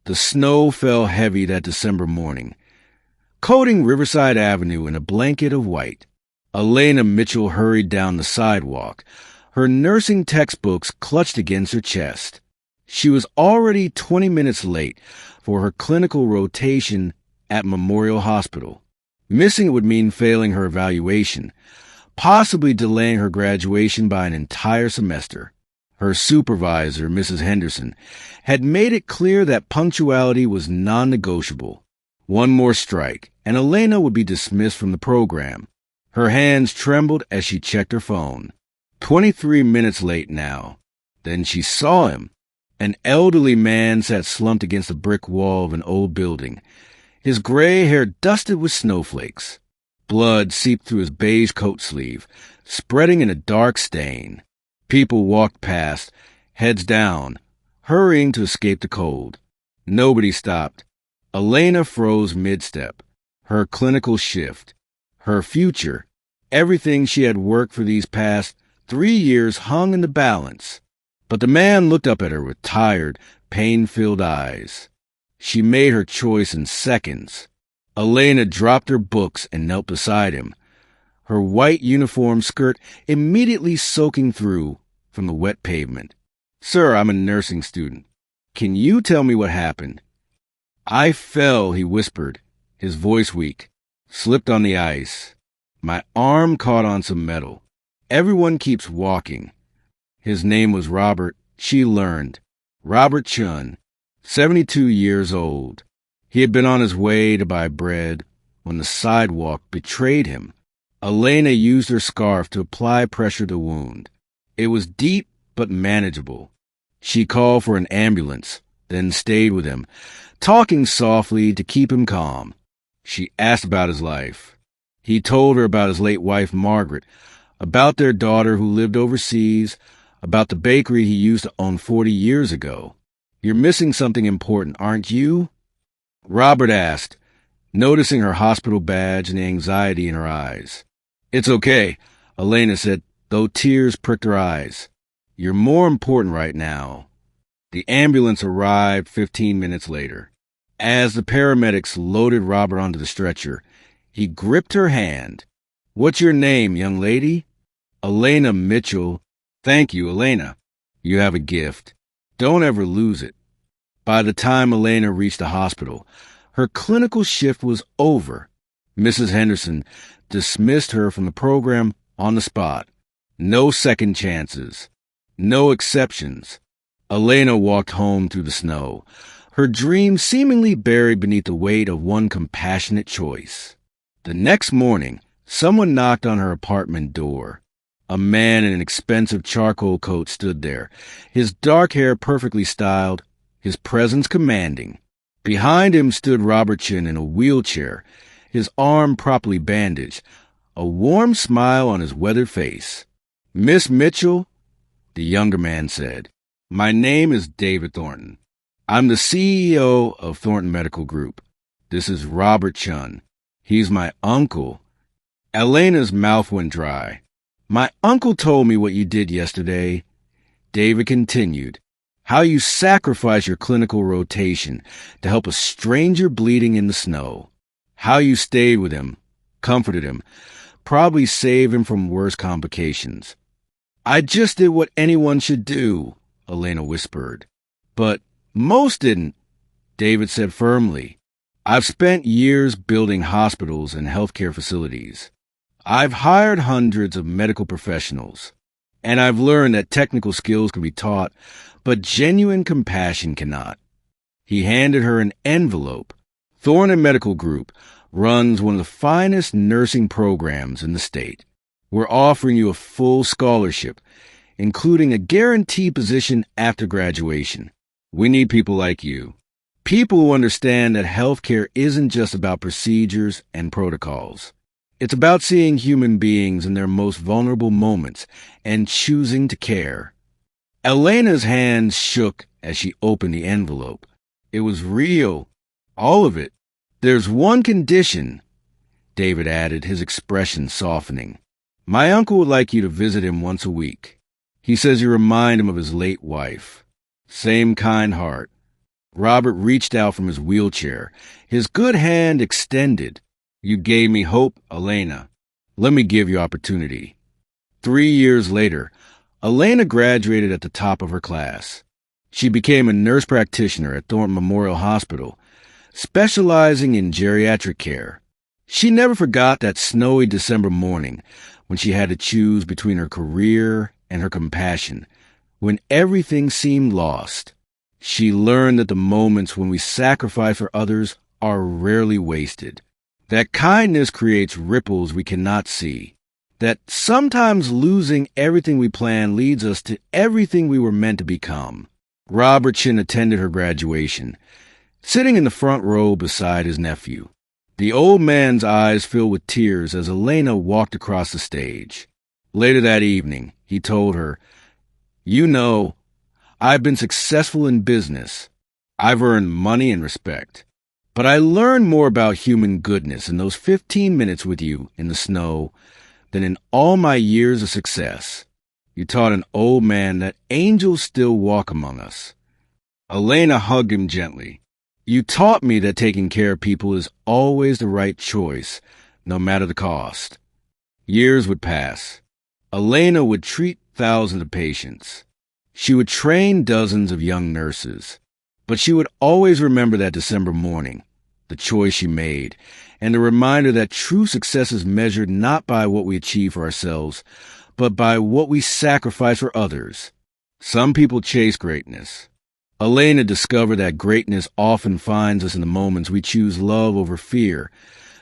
The snow fell heavy that December morning, coating Riverside Avenue in a blanket of white. Elena Mitchell hurried down the sidewalk, her nursing textbooks clutched against her chest. She was already 20 minutes late for her clinical rotation at Memorial Hospital. Missing it would mean failing her evaluation, possibly delaying her graduation by an entire semester. Her supervisor, Mrs. Henderson, had made it clear that punctuality was non-negotiable. One more strike, and Elena would be dismissed from the program. Her hands trembled as she checked her phone. 23 minutes late now. Then she saw him. An elderly man sat slumped against the brick wall of an old building, his gray hair dusted with snowflakes. Blood seeped through his beige coat sleeve, spreading in a dark stain. People walked past, heads down, hurrying to escape the cold. Nobody stopped. Elena froze mid-step. Her clinical shift, her future, everything she had worked for these past 3 years hung in the balance. But the man looked up at her with tired, pain-filled eyes. She made her choice in seconds. Elena dropped her books and knelt beside him, her white uniform skirt immediately soaking through from the wet pavement. "Sir, I'm a nursing student. Can you tell me what happened?" "I fell," he whispered, his voice weak. "Slipped on the ice. My arm caught on some metal. Everyone keeps walking." His name was Robert, she learned. Robert Chun, 72 years old. He had been on his way to buy bread when the sidewalk betrayed him. Elena used her scarf to apply pressure to the wound. It was deep but manageable. She called for an ambulance, then stayed with him, talking softly to keep him calm. She asked about his life. He told her about his late wife, Margaret, about their daughter who lived overseas, about the bakery he used to own 40 years ago. "You're missing something important, aren't you?" Robert asked, noticing her hospital badge and the anxiety in her eyes. "It's okay," Elena said, though tears pricked her eyes. "You're more important right now." The ambulance arrived 15 minutes later. As the paramedics loaded Robert onto the stretcher, he gripped her hand. "What's your name, young lady?" "Elena Mitchell." "Thank you, Elena. You have a gift. Don't ever lose it." By the time Elena reached the hospital, her clinical shift was over. Mrs. Henderson dismissed her from the program on the spot. No second chances. No exceptions. Elena walked home through the snow, her dreams seemingly buried beneath the weight of one compassionate choice. The next morning, someone knocked on her apartment door. A man in an expensive charcoal coat stood there, his dark hair perfectly styled, his presence commanding. Behind him stood Robert Chin in a wheelchair, his arm properly bandaged, a warm smile on his weathered face. "Miss Mitchell," the younger man said, "my name is David Thornton. I'm the CEO of Thornton Medical Group. This is Robert Chun. He's my uncle." Elena's mouth went dry. "My uncle told me what you did yesterday." David continued, "How you sacrificed your clinical rotation to help a stranger bleeding in the snow. How you stayed with him, comforted him, probably saved him from worse complications." "I just did what anyone should do," Elena whispered. "But most didn't," David said firmly. "I've spent years building hospitals and healthcare facilities. I've hired hundreds of medical professionals, and I've learned that technical skills can be taught, but genuine compassion cannot." He handed her an envelope. "Thornton Medical Group runs one of the finest nursing programs in the state. We're offering you a full scholarship, including a guaranteed position after graduation. We need people like you. People who understand that healthcare isn't just about procedures and protocols. It's about seeing human beings in their most vulnerable moments and choosing to care." Elena's hands shook as she opened the envelope. It was real. All of it. "There's one condition," David added, his expression softening. "My uncle would like you to visit him once a week. He says you remind him of his late wife. Same kind heart." Robert reached out from his wheelchair, his good hand extended. You gave me hope, Elena. Let me give you opportunity. 3 years later, Elena graduated at the top of her class. She became a nurse practitioner at Thornton Memorial Hospital, specializing in geriatric care. She never forgot that snowy December morning when she had to choose between her career and her compassion, when everything seemed lost. She learned that the moments when we sacrifice for others are rarely wasted, that kindness creates ripples we cannot see, that sometimes losing everything we plan leads us to everything we were meant to become. Robert Chin attended her graduation, sitting in the front row beside his nephew. The old man's eyes filled with tears as Elena walked across the stage. Later that evening, he told her, "You know, I've been successful in business. I've earned money and respect. But I learned more about human goodness in those 15 minutes with you in the snow than in all my years of success. You taught an old man that angels still walk among us." Elena hugged him gently. "You taught me that taking care of people is always the right choice, no matter the cost." Years would pass. Elena would treat thousands of patients. She would train dozens of young nurses. But she would always remember that December morning, the choice she made, and the reminder that true success is measured not by what we achieve for ourselves, but by what we sacrifice for others. Some people chase greatness. Elena discovered that greatness often finds us in the moments we choose love over fear,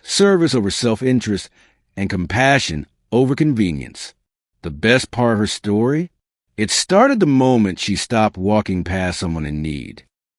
service over self-interest, and compassion over convenience. The best part of her story? It started the moment she stopped walking past someone in need.